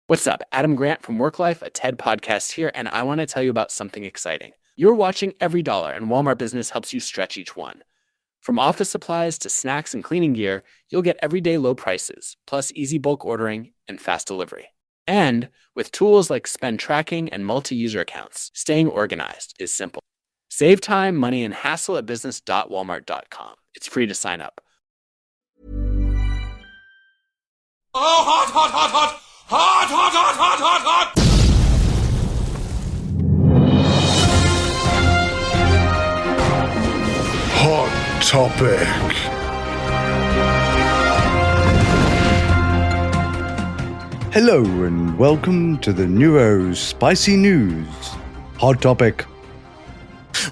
What's up? Adam Grant from Work Life, a TED podcast here, and I want to tell you about something exciting. You're watching every dollar, and Walmart Business helps you stretch each one. From office supplies to snacks and cleaning gear, you'll get everyday low prices, plus easy bulk ordering and fast delivery. And with tools like spend tracking and multi-user accounts, staying organized is simple. Save time, money, and hassle at business.walmart.com. It's free to sign up. Oh, hot, hot, hot, hot! Hot, hot, hot, hot, hot, hot! Hot topic. Hello and welcome to the Neuro Spicy News. Hot topic.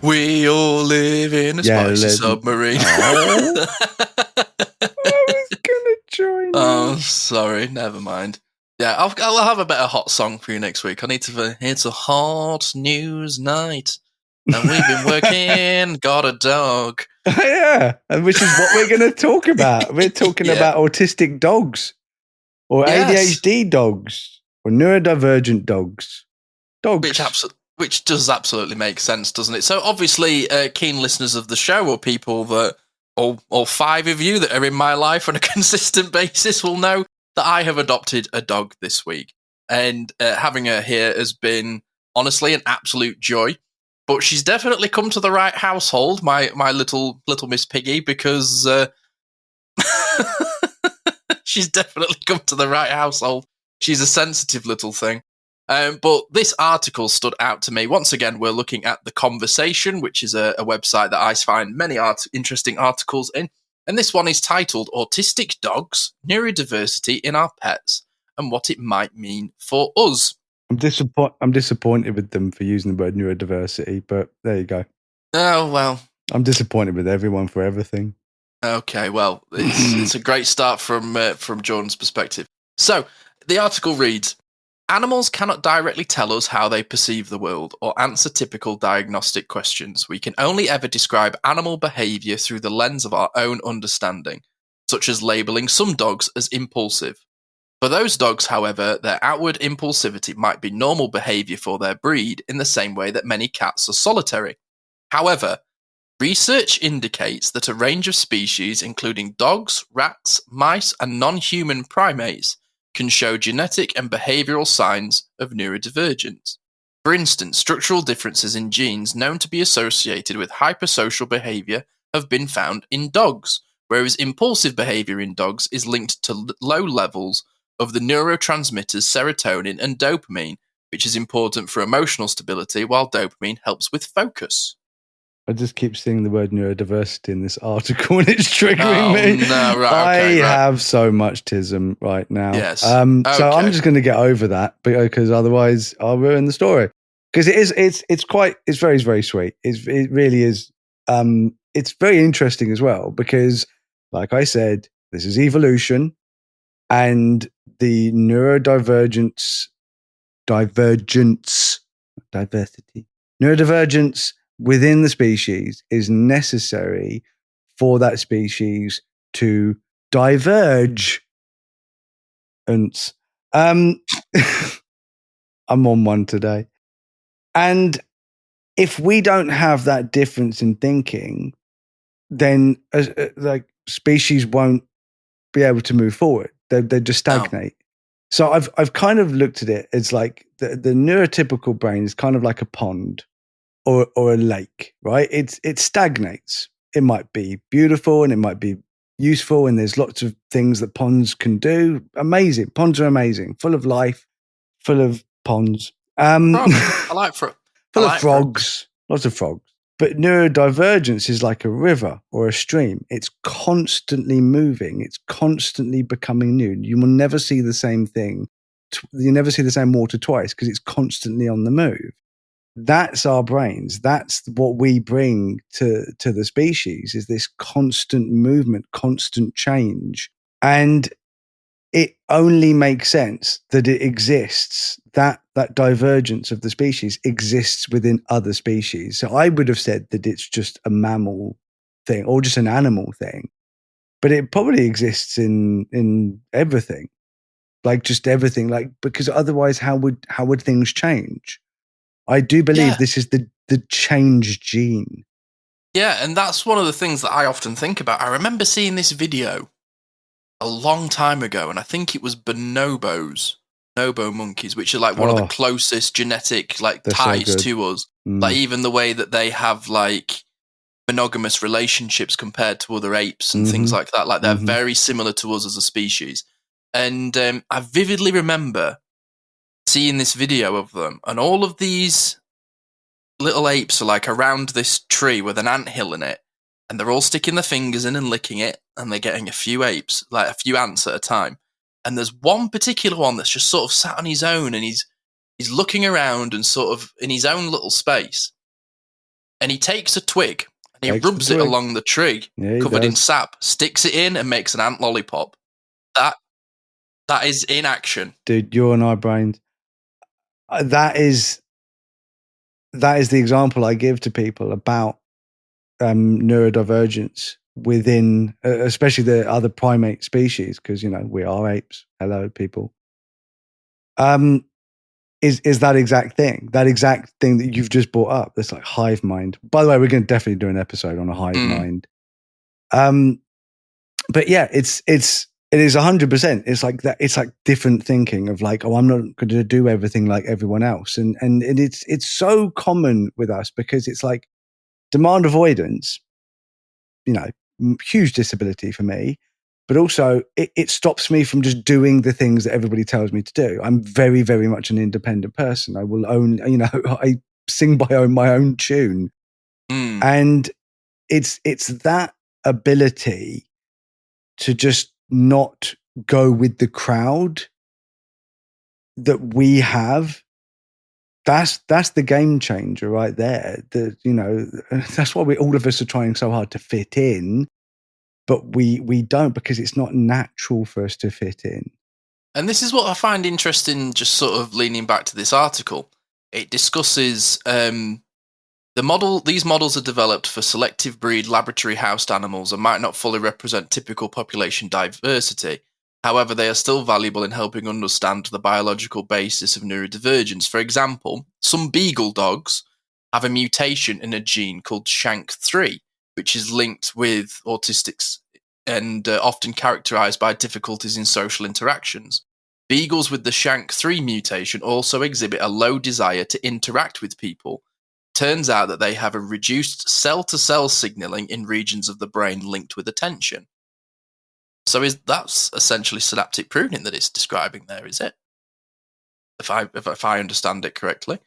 We all live in a spicy submarine. Oh. I was gonna join. Oh, sorry, never mind. Yeah, I'll have a better hot song for you next week. I need to. It's a hot news night, and we've been working. Got a dog. Yeah, and which is what we're going to talk about. We're talking about autistic dogs, or ADHD dogs, or neurodivergent dogs. Which does absolutely make sense, doesn't it? So obviously, keen listeners of the show, or people that, all five of you that are in my life on a consistent basis, will know that I have adopted a dog this week, and having her here has been honestly an absolute joy. But she's definitely come to the right household, my little Miss Piggy, because she's definitely come to the right household. She's a sensitive little thing. But this article stood out to me. Once again, we're looking at The Conversation, which is a website that I find many interesting articles in. And this one is titled Autistic Dogs, Neurodiversity in Our Pets, and What It Might Mean for Us. I'm disappointed with them for using the word neurodiversity, but there you go. Oh, well. I'm disappointed with everyone for everything. Okay, well, it's a great start from Jordan's perspective. So, the article reads, animals cannot directly tell us how they perceive the world or answer typical diagnostic questions. We can only ever describe animal behaviour through the lens of our own understanding, such as labelling some dogs as impulsive. For those dogs, however, their outward impulsivity might be normal behaviour for their breed in the same way that many cats are solitary. However, research indicates that a range of species, including dogs, rats, mice, and non-human primates, can show genetic and behavioural signs of neurodivergence. For instance, structural differences in genes known to be associated with hypersocial behaviour have been found in dogs, whereas impulsive behaviour in dogs is linked to low levels of the neurotransmitters serotonin and dopamine, which is important for emotional stability, while dopamine helps with focus. I just keep seeing the word neurodiversity in this article and it's triggering me. No, right, I okay, have so much tism right now. Yes. So I'm just going to get over that because otherwise I'll ruin the story. Because it's very, very sweet. It really is. It's very interesting as well because, like I said, this is evolution, and the neurodivergence, neurodivergence within the species is necessary for that species to diverge. I'm on one today. And if we don't have that difference in thinking, then species won't be able to move forward. They just stagnate. Oh. So I've kind of looked at it as like the neurotypical brain is kind of like a pond or a lake, right? It stagnates. It might be beautiful and it might be useful, and there's lots of things that ponds can do. Amazing. Ponds are amazing, full of life, full of ponds. I like full of frogs, lots of frogs. But neurodivergence is like a river or a stream. It's constantly moving. It's constantly becoming new. You will never see the same thing. You never see the same water twice because it's constantly on the move. That's our brains. That's what we bring to the species, is this constant movement, constant change. And it only makes sense that it exists, that divergence of the species exists within other species. So I would have said that it's just a mammal thing or just an animal thing, but it probably exists in everything. like just everything, like, because otherwise how would things change? I do believe this is the change gene. Yeah, and that's one of the things that I often think about. I remember seeing this video a long time ago, and I think it was bonobos, bonobo monkeys, which are like one of the closest genetic like ties to us. Like even the way that they have like monogamous relationships compared to other apes and things like that. Like they're very similar to us as a species. And I vividly remember seeing this video of them, and all of these little apes are like around this tree with an anthill in it, and they're all sticking their fingers in and licking it, and they're getting a few apes, like a few ants at a time. And there's one particular one that's just sort of sat on his own, and he's looking around and sort of in his own little space. And he takes a twig and he rubs it along the tree, covered in sap, sticks it in, and makes an ant lollipop. That is in action. Dude, you're on our brains. That is the example I give to people about neurodivergence within, especially the other primate species, because, you know, we are apes. Hello, people. Is that exact thing that you've just brought up? That's like hive mind. By the way, we're going to definitely do an episode on a hive mind. But yeah, it is 100%. It's like that. It's like different thinking of like, oh, I'm not going to do everything like everyone else. And it's so common with us because it's like demand avoidance, you know, huge disability for me, but also it stops me from just doing the things that everybody tells me to do. I'm very, very much an independent person. I will own, you know, I sing by my own tune. And it's that ability to just not go with the crowd that we have. That's the game changer right there. You know, that's why all of us are trying so hard to fit in, but we don't, because it's not natural for us to fit in. And this is what I find interesting, just sort of leaning back to this article. It discusses these models are developed for selective breed laboratory housed animals and might not fully represent typical population diversity. However, they are still valuable in helping understand the biological basis of neurodivergence. For example, some beagle dogs have a mutation in a gene called SHANK3, which is linked with autistics and often characterized by difficulties in social interactions. Beagles with the SHANK3 mutation also exhibit a low desire to interact with people. Turns out that they have a reduced cell-to-cell signaling in regions of the brain linked with attention. So that's essentially synaptic pruning that it's describing there, is it? If I understand it correctly.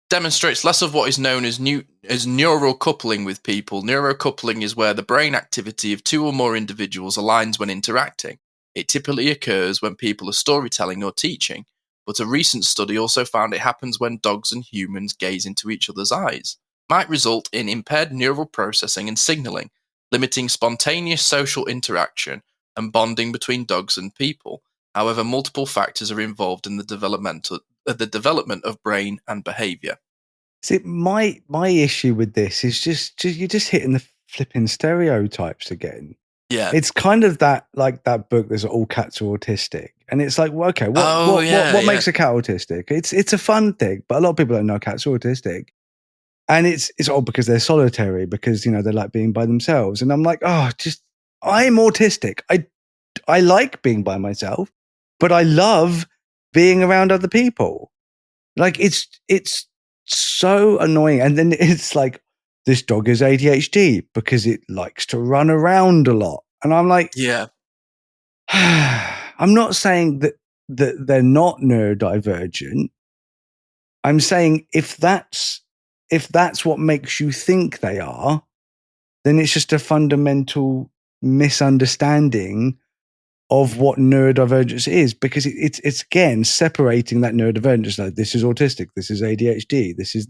Demonstrates less of what is known as neural coupling with people. Neural coupling is where the brain activity of two or more individuals aligns when interacting. It typically occurs when people are storytelling or teaching, but a recent study also found it happens when dogs and humans gaze into each other's eyes. It might result in impaired neural processing and signaling, limiting spontaneous social interaction and bonding between dogs and people. However, multiple factors are involved in the development of brain and behaviour. See, my issue with this is just you're just hitting the flipping stereotypes again. Yeah, it's kind of that book. There's all cats are autistic, and it's like, well, okay, what makes a cat autistic? It's a fun thing, but a lot of people don't know cats are autistic. And it's all because they're solitary, because, you know, they like being by themselves. And I'm like, I'm autistic. I like being by myself, but I love being around other people. Like it's so annoying. And then it's like, this dog is ADHD because it likes to run around a lot. And I'm like, yeah, I'm not saying that they're not neurodivergent. I'm saying if that's what makes you think they are, then it's just a fundamental misunderstanding of what neurodivergence is, because it's again separating that neurodivergence. Like, this is autistic, this is ADHD, this is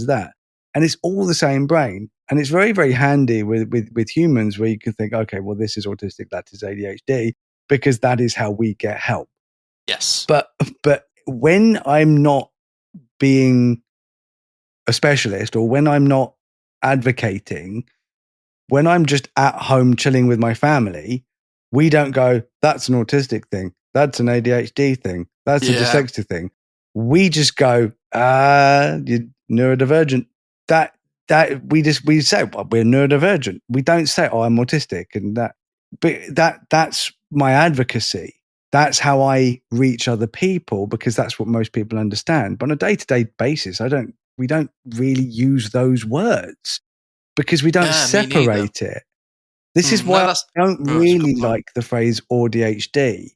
that. And it's all the same brain. And it's very, very handy with humans, where you can think, okay, well, this is autistic, that is ADHD, because that is how we get help. Yes. But when I'm not being a specialist, or when I'm not advocating, when I'm just at home chilling with my family, we don't go, that's an autistic thing, That's an ADHD thing. That's a Yeah. dyslexia thing. We just go, you're neurodivergent. That we say, well, we're neurodivergent. We don't say, oh, I'm autistic, and that's my advocacy. That's how I reach other people, because that's what most people understand. But on a day-to-day basis, we don't really use those words because we don't separate it. This is why I don't really like the phrase ADHD.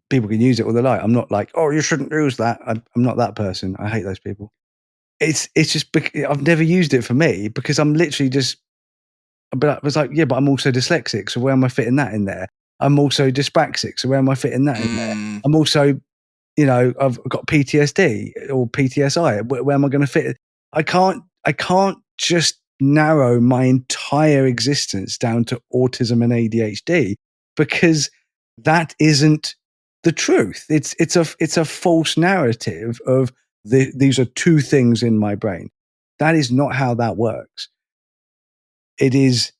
People can use it all they like. I'm not like, oh, you shouldn't use that. I'm not that person. I hate those people. It's just I've never used it for me because I'm literally just. But I was like, yeah, but I'm also dyslexic. So where am I fitting that in there? I'm also dyspraxic. So where am I fitting that in there? I'm also, I've got PTSD or PTSI. Where am I going to fit it? I can't just narrow my entire existence down to autism and ADHD because that isn't the truth. It's a false narrative of these are two things in my brain. That is not how that works. It is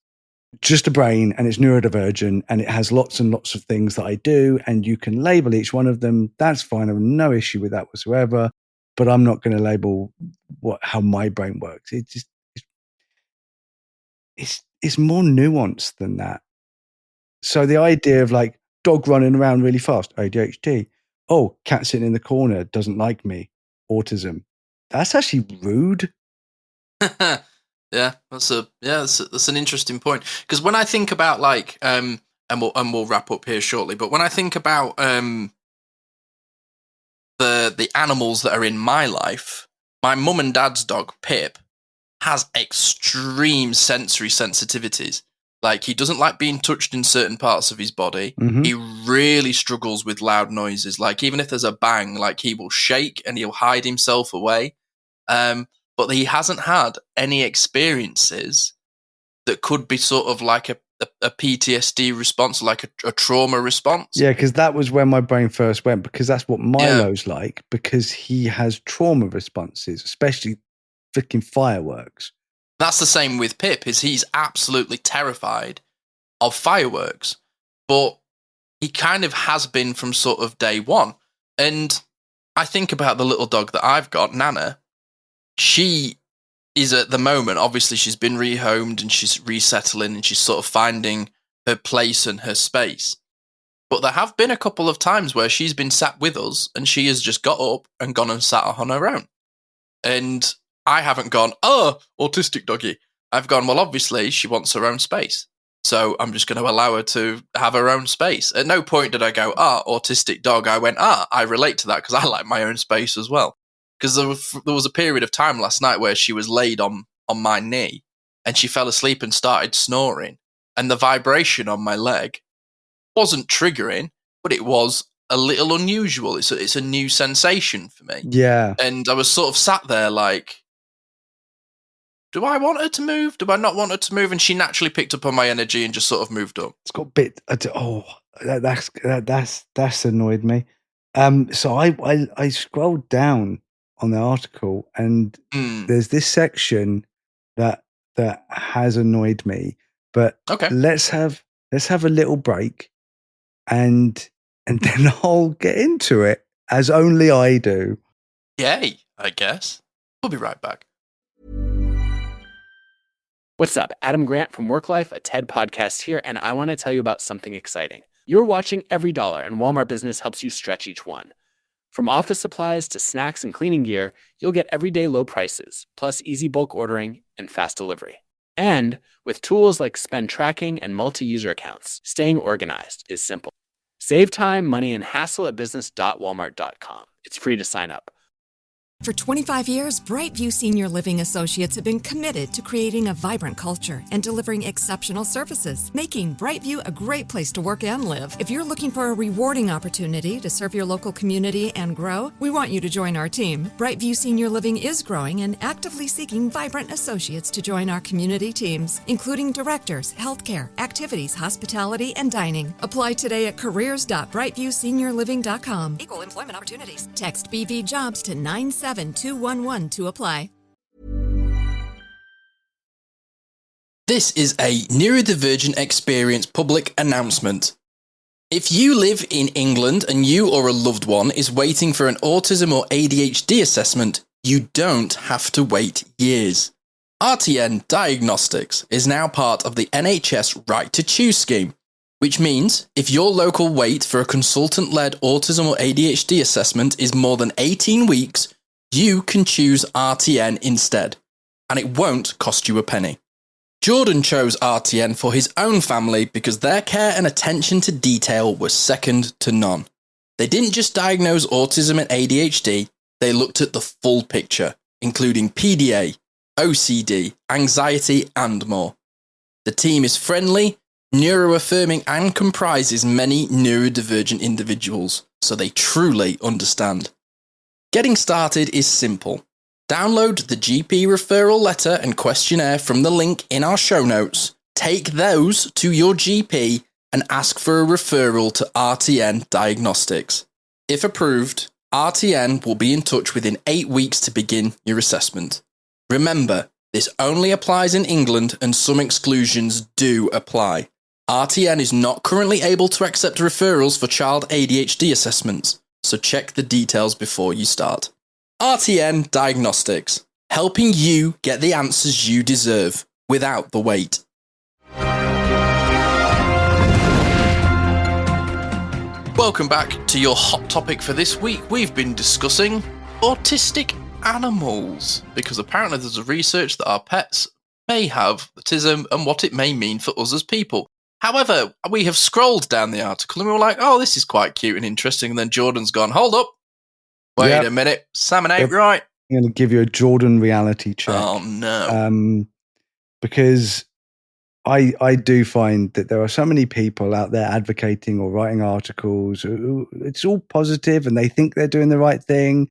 just a brain and it's neurodivergent and it has lots and lots of things that I do and you can label each one of them. That's fine. I have no issue with that whatsoever, but I'm not going to label how my brain works. It's more nuanced than that. So the idea of like dog running around really fast, ADHD. Oh, cat sitting in the corner doesn't like me, autism. That's actually rude. Yeah, that's an interesting point, because when I think about like and we'll wrap up here shortly, but when I think about the animals that are in my life, my mum and dad's dog Pip has extreme sensory sensitivities. Like, he doesn't like being touched in certain parts of his body. Mm-hmm. He really struggles with loud noises. Like, even if there's a bang, like, he will shake and he'll hide himself away. But he hasn't had any experiences that could be sort of like a PTSD response, like a trauma response. Yeah, because that was where my brain first went, because that's what Milo's like, because he has trauma responses, especially freaking fireworks. That's the same with Pip, is he's absolutely terrified of fireworks. But he kind of has been from sort of day one. And I think about the little dog that I've got, Nana. She is at the moment, obviously she's been rehomed and she's resettling and she's sort of finding her place and her space. But there have been a couple of times where she's been sat with us and she has just got up and gone and sat on her own. And I haven't gone, oh, autistic doggy. I've gone, well, obviously she wants her own space. So I'm just going to allow her to have her own space. At no point did I go, autistic dog. I went, I relate to that because I like my own space as well. Because there was a period of time last night where she was laid on my knee and she fell asleep and started snoring. And the vibration on my leg wasn't triggering, but it was a little unusual. It's a new sensation for me. Yeah. And I was sort of sat there like, do I want her to move? Do I not want her to move? And she naturally picked up on my energy and just sort of moved up. It's got a bit. That's annoyed me. So I scrolled down on the article and there's this section that has annoyed me. But okay, let's have a little break and then I'll get into it as only I do. Yay, I guess. We'll be right back. What's up? Adam Grant from Work Life, a TED podcast here, and I want to tell you about something exciting. You're watching every dollar, and Walmart Business helps you stretch each one. From office supplies to snacks and cleaning gear, you'll get everyday low prices, plus easy bulk ordering and fast delivery. And with tools like spend tracking and multi-user accounts, staying organized is simple. Save time, money, and hassle at business.walmart.com. It's free to sign up. For 25 years, Brightview Senior Living Associates have been committed to creating a vibrant culture and delivering exceptional services, making Brightview a great place to work and live. If you're looking for a rewarding opportunity to serve your local community and grow, we want you to join our team. Brightview Senior Living is growing and actively seeking vibrant associates to join our community teams, including directors, healthcare, activities, hospitality, and dining. Apply today at careers.brightviewseniorliving.com. Equal employment opportunities. Text BV Jobs to 97211 to apply. This is a Neurodivergent Experience public announcement. If you live in England and you or a loved one is waiting for an autism or ADHD assessment, you don't have to wait years. RTN Diagnostics is now part of the NHS Right to Choose scheme, which means if your local wait for a consultant-led autism or ADHD assessment is more than 18 weeks, you can choose RTN instead, and it won't cost you a penny. Jordan chose RTN for his own family because their care and attention to detail was second to none. They didn't just diagnose autism and ADHD, they looked at the full picture, including PDA, OCD, anxiety, and more. The team is friendly, neuroaffirming, and comprises many neurodivergent individuals, so they truly understand. Getting started is simple. Download the GP referral letter and questionnaire from the link in our show notes, take those to your GP, and ask for a referral to RTN Diagnostics. If approved, RTN will be in touch within 8 weeks to begin your assessment. Remember, this only applies in England and some exclusions do apply. RTN is not currently able to accept referrals for child ADHD assessments, so check the details before you start. RTN Diagnostics, helping you get the answers you deserve without the wait. Welcome back to your hot topic for this week. We've been discussing autistic animals, because apparently there's a research that our pets may have autism and what it may mean for us as people. However, we have scrolled down the article and we were like, oh, this is quite cute and interesting. And then Jordan's gone, hold up. Wait a minute. Salmon ain't right. I'm going to give you a Jordan reality check. Oh, no. Because I do find that there are so many people out there advocating or writing articles. It's all positive and they think they're doing the right thing.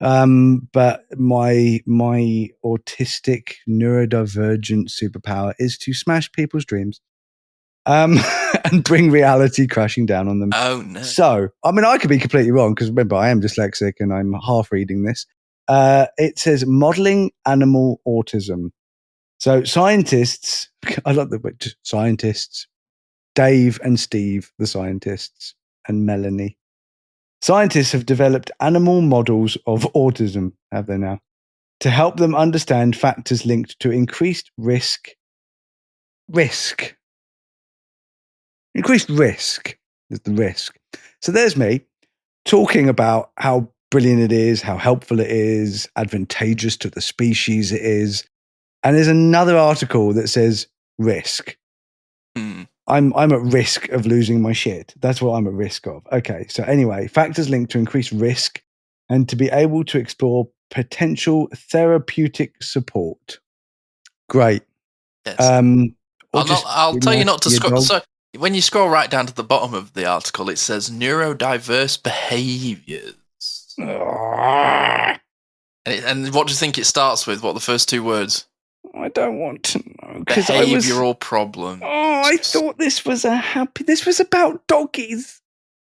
But my autistic neurodivergent superpower is to smash people's dreams. And bring reality crashing down on them. Oh, no. So, I mean, I could be completely wrong because remember, I am dyslexic and I'm half reading this. It says modeling animal autism. So scientists, I love the word scientists, Dave and Steve, the scientists, and Melanie. Scientists have developed animal models of autism, have they now, to help them understand factors linked to increased risk. Increased risk is the risk. So there's me talking about how brilliant it is, how helpful it is, advantageous to the species it is. And there's another article that says risk. I'm at risk of losing my shit. That's what I'm at risk of. Okay. So anyway, factors linked to increased risk and to be able to explore potential therapeutic support. Great. Yes. I'll tell you not to scroll. So when you scroll right down to the bottom of the article, it says neurodiverse behaviours. And what do you think it starts with? What are the first two words? I don't want to know. Behavioural problems. Oh, I thought this was about doggies.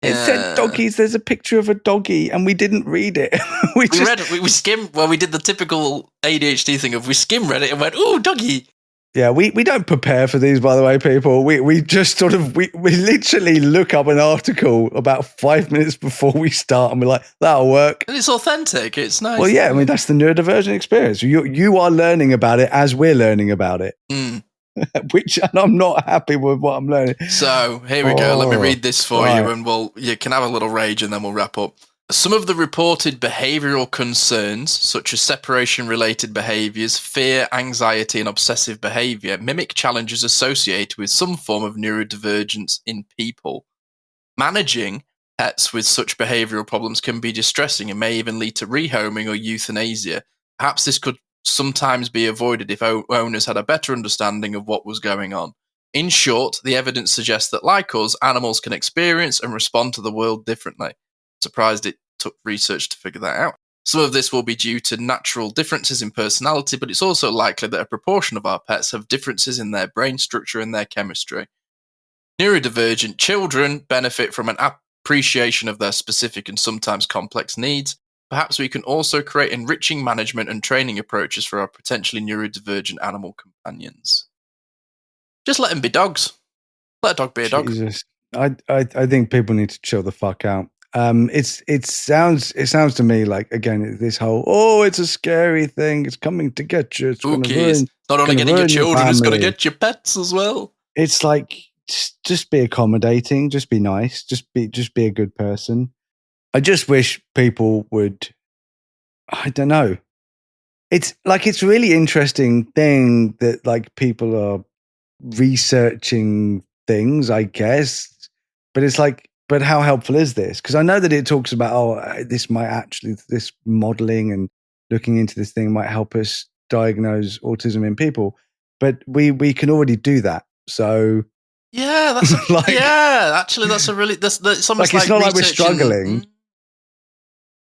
It said doggies. There's a picture of a doggy, and we didn't read it. we read it. We skimmed. Well, we did the typical ADHD thing of we skim-read it and went, "Ooh, doggy." Yeah, we don't prepare for these, by the way, people. We just sort of we literally look up an article about 5 minutes before we start, and we're like, that'll work. And it's authentic. It's nice. Well, yeah, I mean that's the neurodivergent experience. You are learning about it as we're learning about it. And I'm not happy with what I'm learning. So here we go. Let me read this for you, and you can have a little rage, and then we'll wrap up. Some of the reported behavioural concerns, such as separation-related behaviours, fear, anxiety, and obsessive behaviour, mimic challenges associated with some form of neurodivergence in people. Managing pets with such behavioural problems can be distressing and may even lead to rehoming or euthanasia. Perhaps this could sometimes be avoided if owners had a better understanding of what was going on. In short, the evidence suggests that, like us, animals can experience and respond to the world differently. Surprised it took research to figure that out. Some of this will be due to natural differences in personality, but it's also likely that a proportion of our pets have differences in their brain structure and their chemistry. Neurodivergent children benefit from an appreciation of their specific and sometimes complex needs. Perhaps we can also create enriching management and training approaches for our potentially neurodivergent animal companions. Just let them be dogs. Let a dog be a dog. Jesus. I think people need to chill the fuck out. It sounds to me like, again, this whole, it's a scary thing. It's coming to get you. It's going to ruin. It's not only getting your children, it's going to get your pets as well. It's like, just be accommodating. Just be nice. Just be a good person. I just wish people would, I don't know. It's like, it's a really interesting thing that like people are researching things, I guess. But it's like, but how helpful is this? Because I know that it talks about, this modeling and looking into this thing might help us diagnose autism in people. But we can already do that. So yeah, that's actually that's it's almost like it's not like we're struggling.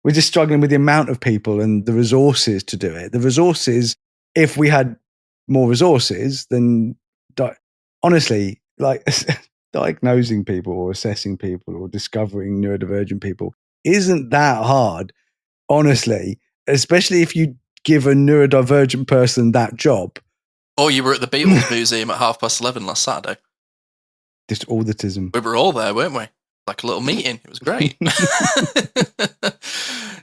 We're just struggling with the amount of people and the resources to do it. The resources, if we had more resources, then honestly, like diagnosing people or assessing people or discovering neurodivergent people isn't that hard, honestly, especially if you give a neurodivergent person that job. Oh, you were at the Beatles Museum at 11:30 last Saturday. Just autism. We were all there, weren't we? Like a little meeting. It was great.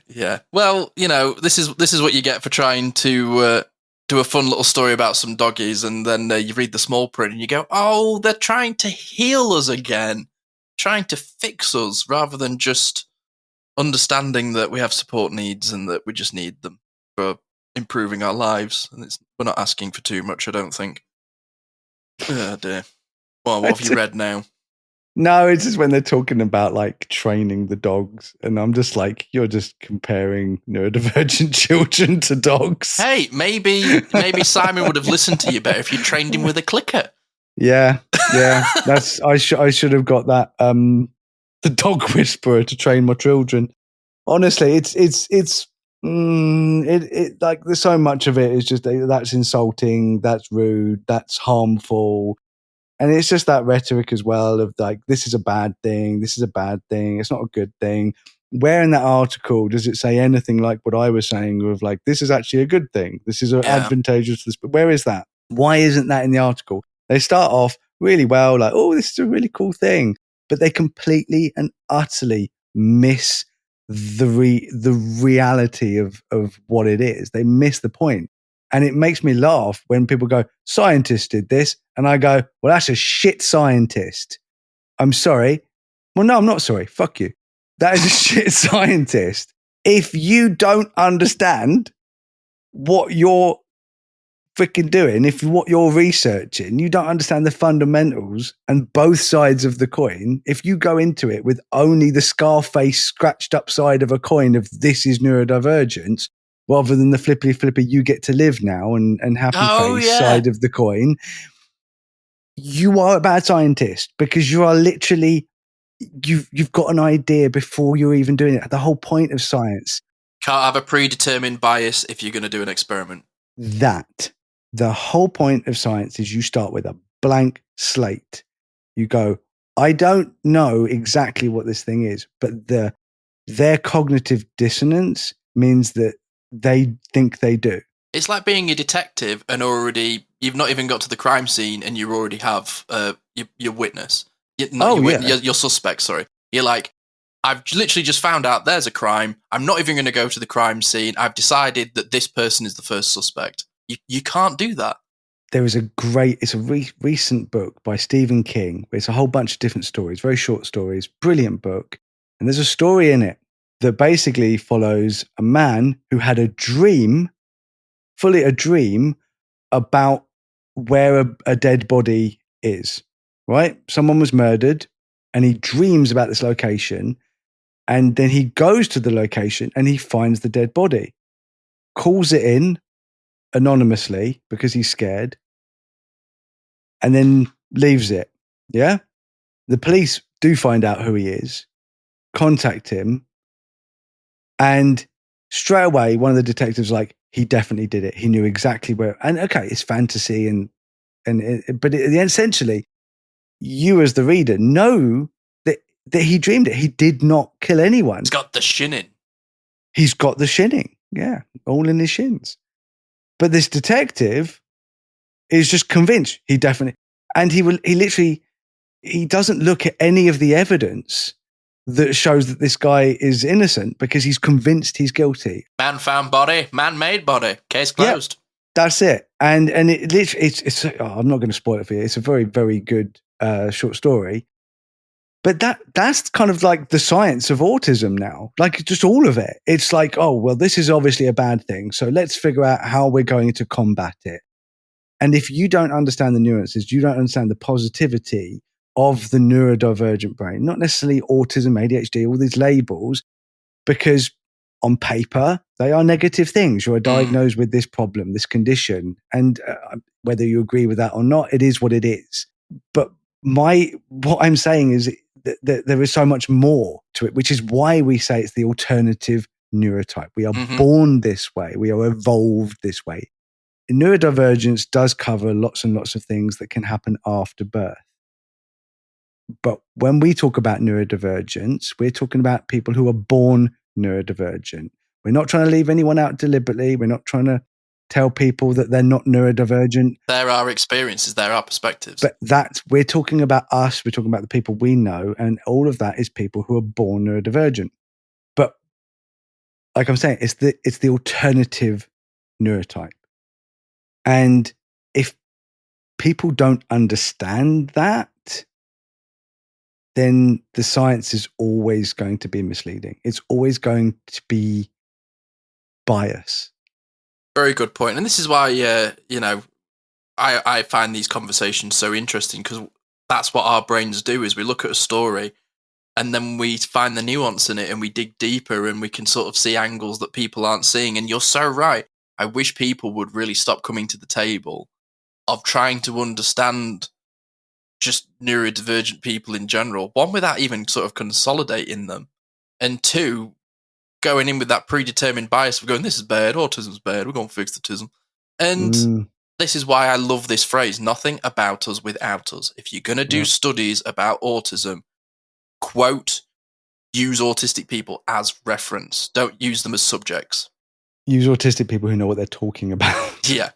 Yeah. Well, this is what you get for trying to do a fun little story about some doggies, and then you read the small print and you go, oh, they're trying to heal us again, trying to fix us, rather than just understanding that we have support needs and that we just need them for improving our lives. And we're not asking for too much, I don't think. Oh dear. Well, what have you read now? No, it's just when they're talking about like training the dogs, and I'm just like, you're just comparing neurodivergent children to dogs. Hey, maybe Simon would have listened to you better if you trained him with a clicker. Yeah. That's I should have got that the dog whisperer to train my children. Honestly, it's like there's so much of it is just that's insulting, that's rude, that's harmful. And it's just that rhetoric as well of like, this is a bad thing. This is a bad thing. It's not a good thing. Where in that article does it say anything like what I was saying of like, this is actually a good thing. This is advantageous to this. But where is that? Why isn't that in the article? They start off really well, like, oh, this is a really cool thing. But they completely and utterly miss the reality of what it is. They miss the point. And it makes me laugh when people go, scientists did this. And I go, well, that's a shit scientist. I'm sorry. Well, no, I'm not sorry. Fuck you. That is a shit scientist. If you don't understand what you're freaking doing, if what you're researching, you don't understand the fundamentals and both sides of the coin. If you go into it with only the Scarface scratched up side of a coin of this is neurodivergence, rather than the flippy you get to live now and happy face side of the coin, you are a bad scientist, because you are literally, you've got an idea before you're even doing it. The whole point of science. Can't have a predetermined bias if you're going to do an experiment. The whole point of science is you start with a blank slate. You go, I don't know exactly what this thing is, but their cognitive dissonance means that they think they do. It's like being a detective and already you've not even got to the crime scene and you already have your witness. Your suspect. Sorry, you're like, I've literally just found out there's a crime. I'm not even going to go to the crime scene. I've decided that this person is the first suspect. You can't do that. There is it's a recent book by Stephen King. It's a whole bunch of different stories, very short stories, brilliant book. And there's a story in it that basically follows a man who had a dream about where a dead body is, right? Someone was murdered and he dreams about this location, and then he goes to the location and he finds the dead body, calls it in anonymously because he's scared, and then leaves it. Yeah? The police do find out who he is, contact him, and straight away, one of the detectives like, he definitely did it. He knew exactly where. And okay, it's fantasy, but essentially, you as the reader know that he dreamed it. He did not kill anyone. He's got the shinning. He's got the shinning. Yeah, all in his shins. But this detective is just convinced he definitely. And he he doesn't look at any of the evidence that shows that this guy is innocent because he's convinced he's guilty. Man found body, man made body. Case closed. Yep, that's it. And it literally, it's I'm not going to spoil it for you. It's a very, very good short story. But that's kind of like the science of autism now, like just all of it. It's like, oh, well, this is obviously a bad thing. So let's figure out how we're going to combat it. And if you don't understand the nuances, you don't understand the positivity of the neurodivergent brain, not necessarily autism, ADHD, all these labels, because on paper, they are negative things. You are diagnosed with this problem, this condition. And whether you agree with that or not, it is what it is. But what I'm saying is that there is so much more to it, which is why we say it's the alternative neurotype. We are born this way. We are evolved this way. Neurodivergence does cover lots and lots of things that can happen after birth. But when we talk about neurodivergence, we're talking about people who are born neurodivergent. We're not trying to leave anyone out deliberately. We're not trying to tell people that they're not neurodivergent. There are experiences, there are perspectives. But we're talking about us, we're talking about the people we know, and all of that is people who are born neurodivergent. But like I'm saying, it's the alternative neurotype. And if people don't understand that, then the science is always going to be misleading. It's always going to be bias. Very good point. And this is why, I find these conversations so interesting, because that's what our brains do, is we look at a story and then we find the nuance in it and we dig deeper and we can sort of see angles that people aren't seeing. And you're so right. I wish people would really stop coming to the table of trying to understand just neurodivergent people in general. One, without even sort of consolidating them. And two, going in with that predetermined bias of going, this is bad, autism's bad, we're going to fix autism. And this is why I love this phrase, nothing about us without us. If you're going to do studies about autism, quote, use autistic people as reference. Don't use them as subjects. Use autistic people who know what they're talking about. Yeah,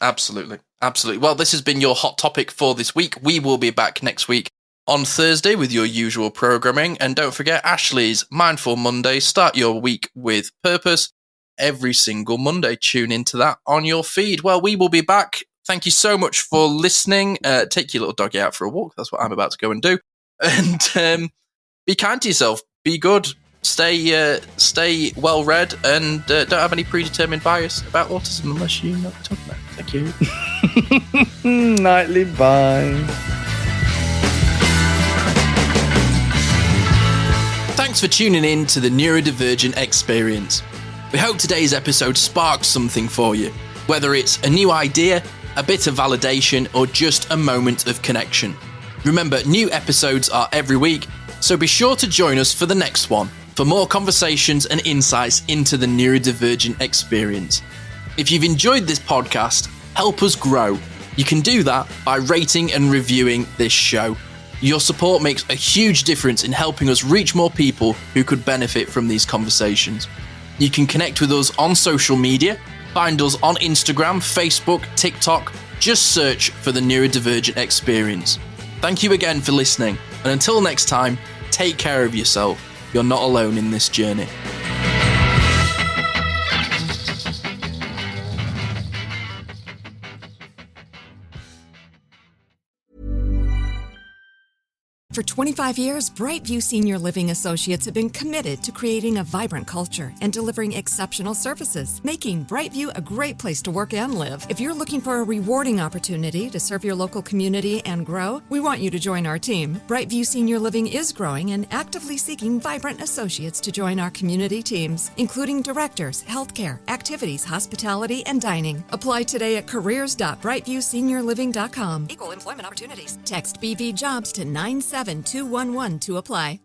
absolutely. Absolutely. Well, this has been your hot topic for this week. We will be back next week on Thursday with your usual programming. And don't forget Ashley's Mindful Monday. Start your week with purpose every single Monday. Tune into that on your feed. Well, we will be back. Thank you so much for listening. Take your little doggy out for a walk. That's what I'm about to go and do. And be kind to yourself. Be good. Stay well read, and don't have any predetermined bias about autism unless you know what to talk about. Thank you. Nightly bye. Thanks for tuning in to the Neurodivergent Experience. We hope today's episode sparks something for you, whether it's a new idea, a bit of validation, or just a moment of connection. Remember, new episodes are every week, so be sure to join us for the next one for more conversations and insights into the neurodivergent experience. If you've enjoyed this podcast, help us grow. You can do that by rating and reviewing this show. Your support makes a huge difference in helping us reach more people who could benefit from these conversations. You can connect with us on social media. Find us on Instagram, Facebook, TikTok. Just search for the Neurodivergent Experience. Thank you again for listening, and until next time, take care of yourself. You're not alone in this journey. For 25 years, Brightview Senior Living Associates have been committed to creating a vibrant culture and delivering exceptional services, making Brightview a great place to work and live. If you're looking for a rewarding opportunity to serve your local community and grow, we want you to join our team. Brightview Senior Living is growing and actively seeking vibrant associates to join our community teams, including directors, healthcare, activities, hospitality, and dining. Apply today at careers.brightviewseniorliving.com. Equal employment opportunities. Text BV Jobs to 97211 to apply.